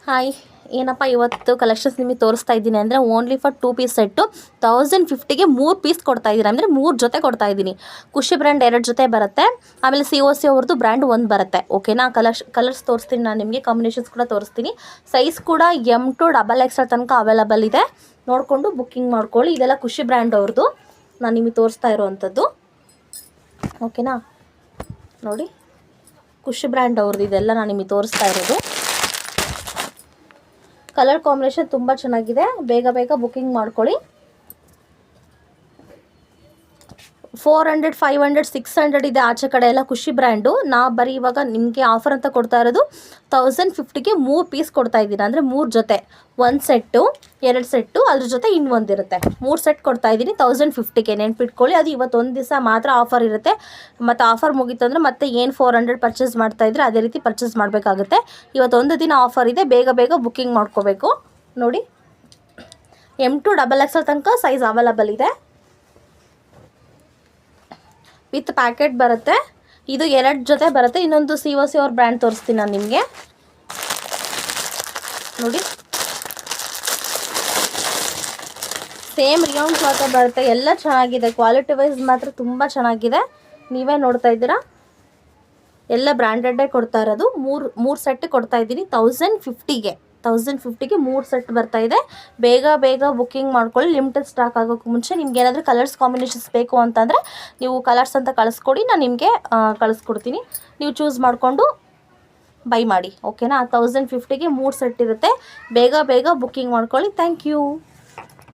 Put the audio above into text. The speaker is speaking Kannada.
ಹಾಯ್, ಏನಪ್ಪ ಇವತ್ತು ಕಲೆಕ್ಷನ್ಸ್ ನಿಮಗೆ ತೋರಿಸ್ತಾ ಇದ್ದೀನಿ ಅಂದರೆ ಓನ್ಲಿ ಫಾರ್ 2 ಪೀಸ್ ಸೆಟ್ಟು 1050ಗೆ 3 ಪೀಸ್ ಕೊಡ್ತಾ ಇದ್ದೀನಿ, ಅಂದರೆ 3 ಜೊತೆ ಕೊಡ್ತಾ ಇದ್ದೀನಿ. ಖುಷಿ ಬ್ರ್ಯಾಂಡ್ 2 ಜೊತೆ ಬರುತ್ತೆ, ಆಮೇಲೆ COC ಅವ್ರದ್ದು ಬ್ರ್ಯಾಂಡ್ 1 ಬರುತ್ತೆ. ಓಕೆನಾ? ಕಲರ್ಸ್ ತೋರಿಸ್ತೀನಿ ನಾನು ನಿಮಗೆ, ಕಾಂಬಿನೇಷನ್ಸ್ ಕೂಡ ತೋರಿಸ್ತೀನಿ. ಸೈಜ್ ಕೂಡ M to XXL ತನಕ ಅವೈಲಬಲ್ ಇದೆ, ನೋಡಿಕೊಂಡು ಬುಕ್ಕಿಂಗ್ ಮಾಡ್ಕೊಳ್ಳಿ. ಇದೆಲ್ಲ ಖುಷಿ ಬ್ರ್ಯಾಂಡ್ ಅವ್ರದ್ದು ನಾನು ನಿಮಗೆ ತೋರಿಸ್ತಾ ಇರೋವಂಥದ್ದು. ಓಕೆನಾ? ನೋಡಿ, ಖುಷಿ ಬ್ರ್ಯಾಂಡ್ ಅವ್ರದ್ದು ಇದೆಲ್ಲ ನಾನು ನಿಮಗೆ ತೋರಿಸ್ತಾ ಇರೋದು. ಕಲರ್ ಕಾಂಬಿನೇಷನ್ ತುಂಬ ಚೆನ್ನಾಗಿದೆ, ಬೇಗ ಬೇಗ ಬುಕ್ಕಿಂಗ್ ಮಾಡ್ಕೊಳ್ಳಿ. 400, 500, 600 ಇದೆ ಆಚೆ ಕಡೆ ಎಲ್ಲ ಖುಷಿ ಬ್ರ್ಯಾಂಡು. ನಾ ಬರೀ ಇವಾಗ ನಿಮಗೆ ಆಫರ್ ಅಂತ ಕೊಡ್ತಾ ಇರೋದು 1050ಗೆ 3 ಪೀಸ್ ಕೊಡ್ತಾ ಇದ್ದೀನಿ, ಅಂದರೆ 3 ಜೊತೆ, 1 ಸೆಟ್ಟು 2 ಸೆಟ್ಟು, ಅದ್ರ ಜೊತೆ ಇನ್ನೊಂದಿರುತ್ತೆ. 3 ಸೆಟ್ ಕೊಡ್ತಾ ಇದ್ದೀನಿ 1050ಗೆ. ನೆನ್ಪಿಟ್ಕೊಳ್ಳಿ, ಅದು ಇವತ್ತೊಂದು ದಿವಸ ಮಾತ್ರ ಆಫರ್ ಇರುತ್ತೆ. ಮತ್ತು ಆಫರ್ ಮುಗೀತಂದರೆ ಮತ್ತೆ ಏನು 400 ಪರ್ಚೇಸ್ ಮಾಡ್ತಾಯಿದ್ರೆ ಅದೇ ರೀತಿ ಪರ್ಚೇಸ್ ಮಾಡಬೇಕಾಗುತ್ತೆ. ಇವತ್ತೊಂದು ದಿನ ಆಫರ್ ಇದೆ, ಬೇಗ ಬೇಗ ಬುಕ್ಕಿಂಗ್ ಮಾಡ್ಕೋಬೇಕು. ನೋಡಿ, M to XXL ತನಕ ಸೈಜ್ ಅವೈಲಬಲ್ ಇದೆ. ವಿತ್ ಪ್ಯಾಕೆಟ್ ಬರುತ್ತೆ. ಇದು 2 ಜೊತೆ ಬರುತ್ತೆ. ಇನ್ನೊಂದು COC ಅವ್ರ ಬ್ರ್ಯಾಂಡ್ ತೋರಿಸ್ತೀನಿ ನಾನು ನಿಮಗೆ. ನೋಡಿ, ಸೇಮ್ ರಿಯಾನ್ ಕ್ಲಾತ್ ಬರುತ್ತೆ. ಎಲ್ಲ ಚೆನ್ನಾಗಿದೆ, ಕ್ವಾಲಿಟಿ ವೈಸ್ ಮಾತ್ರ ತುಂಬ ಚೆನ್ನಾಗಿದೆ. ನೀವೇ ನೋಡ್ತಾ ಇದ್ದೀರಾ, ಎಲ್ಲ ಬ್ರ್ಯಾಂಡೆಡ್ಡೇ ಕೊಡ್ತಾ ಇರೋದು. ಮೂರು ಸೆಟ್ ಕೊಡ್ತಾ ಇದ್ದೀನಿ 1050ಗೆ. 3 ಸೆಟ್ ಬರ್ತಾ ಇದೆ. ಬೇಗ ಬೇಗ ಬುಕ್ಕಿಂಗ್ ಮಾಡ್ಕೊಳ್ಳಿ, ಲಿಮಿಟೆಡ್ ಸ್ಟಾಕ್ ಆಗೋಕ್ಕೂ ಮುಂಚೆ. ನಿಮ್ಗೆ ಏನಾದರೂ ಕಲರ್ಸ್ ಕಾಂಬಿನೇಷನ್ಸ್ ಬೇಕು ಅಂತಂದರೆ ನೀವು ಕಲರ್ಸ್ ಅಂತ ಕಳಿಸ್ಕೊಡಿ, ನಾನು ನಿಮಗೆ ಕಳಿಸ್ಕೊಡ್ತೀನಿ. ನೀವು ಚೂಸ್ ಮಾಡಿಕೊಂಡು ಬೈ ಮಾಡಿ. ಓಕೆನಾ? 1050ಗೆ 3 ಸೆಟ್ ಇರುತ್ತೆ. ಬೇಗ ಬೇಗ ಬುಕ್ಕಿಂಗ್ ಮಾಡ್ಕೊಳ್ಳಿ. Thank you.